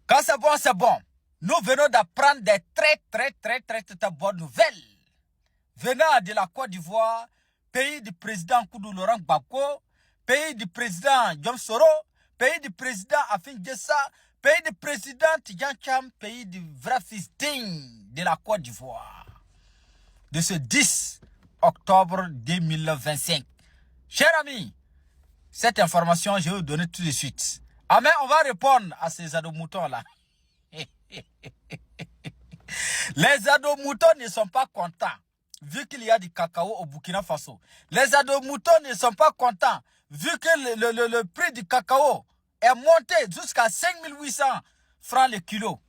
Quand c'est bon, c'est bon. Nous venons d'apprendre des très bonnes nouvelles. Venant de la Côte d'Ivoire, pays du président Koudou Laurent Gbagbo, pays du président Diom Soro, pays du président Afin Gessa, pays du président Tidjan Cham, pays du vrai fils digne de la Côte d'Ivoire. De ce 10 octobre 2025. Chers amis, cette information, je vais vous donner tout de suite. Ah mais on va répondre à ces ados-moutons là. Les ados-moutons ne sont pas contents, vu qu'il y a du cacao au Burkina Faso. Les ados-moutons ne sont pas contents, vu que le prix du cacao est monté jusqu'à 5800 francs le kilo.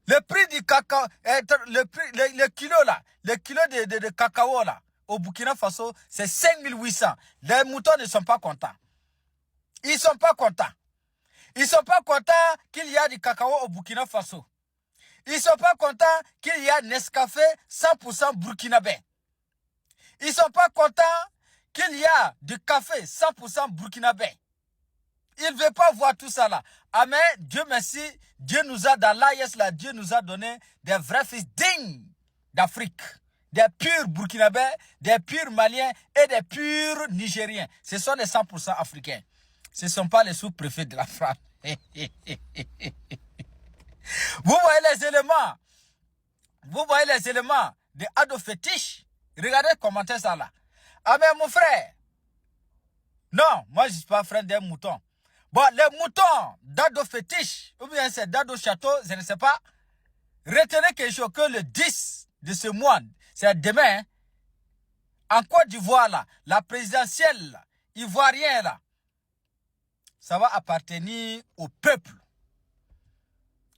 Le prix du cacao, le kilo là, le kilo de cacao là, au Burkina Faso, c'est 5800. Les moutons ne sont pas contents. Ils ne sont pas contents. Ils ne sont pas contents qu'il y a du cacao au Burkina Faso. Ils ne sont pas contents qu'il y a Nescafé 100% burkinabé. Ils ne sont pas contents qu'il y a du café 100% burkinabé. Ils ne veulent pas voir tout ça là. Ah mais Dieu merci, Dieu nous a dans l'AIS là, Dieu nous a donné des vrais fils dignes d'Afrique. Des purs burkinabés, des purs maliens et des purs nigériens. Ce sont des 100% africains. Ce ne sont pas les sous-préfets de la France. Vous voyez les éléments. Vous voyez les éléments de ado fétiche. Regardez comment c'est ça là. Ah mais mon frère. Non, moi je ne suis pas frère des moutons. Bon, les moutons d'ado fétiche, ou bien c'est d'ado château, je ne sais pas. Retenez quelque chose que le 10 de ce mois, c'est demain, hein, en Côte d'Ivoire là, la présidentielle là, ivoirienne là, ça va appartenir au peuple.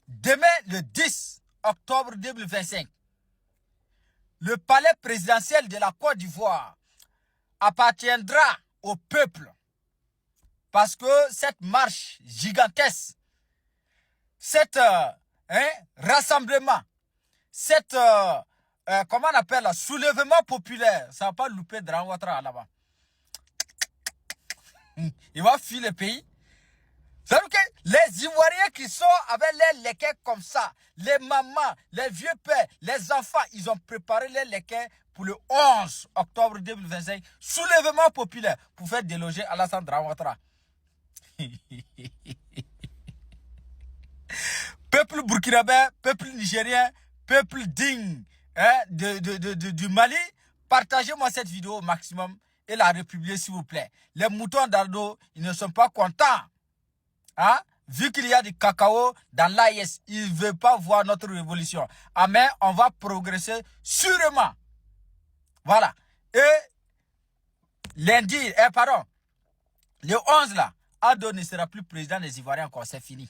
Demain, le 10 octobre 2025, le palais présidentiel de la Côte d'Ivoire appartiendra au peuple. Parce que cette marche gigantesque, cet rassemblement, cette, comment on appelle, soulèvement populaire, ça ne va pas louper Dranwatra là-bas. Il va fuir le pays. C'est-à-dire que les Ivoiriens qui sont avec les léquets comme ça, les mamans, les vieux pères, les enfants, ils ont préparé les léquets pour le 11 octobre 2025. Soulèvement populaire pour faire déloger Alassane Dramane. Peuple burkinabé, peuple nigérien, peuple digne hein, du Mali, partagez-moi cette vidéo au maximum et la republiez s'il vous plaît. Les moutons d'Ardo, ils ne sont pas contents. Hein? Vu qu'il y a du cacao dans l'AIS, ils ne veulent pas voir notre révolution. Ah mais on va progresser sûrement. Voilà. Et lundi, le 11 là, Ado ne sera plus président des Ivoiriens encore, c'est fini.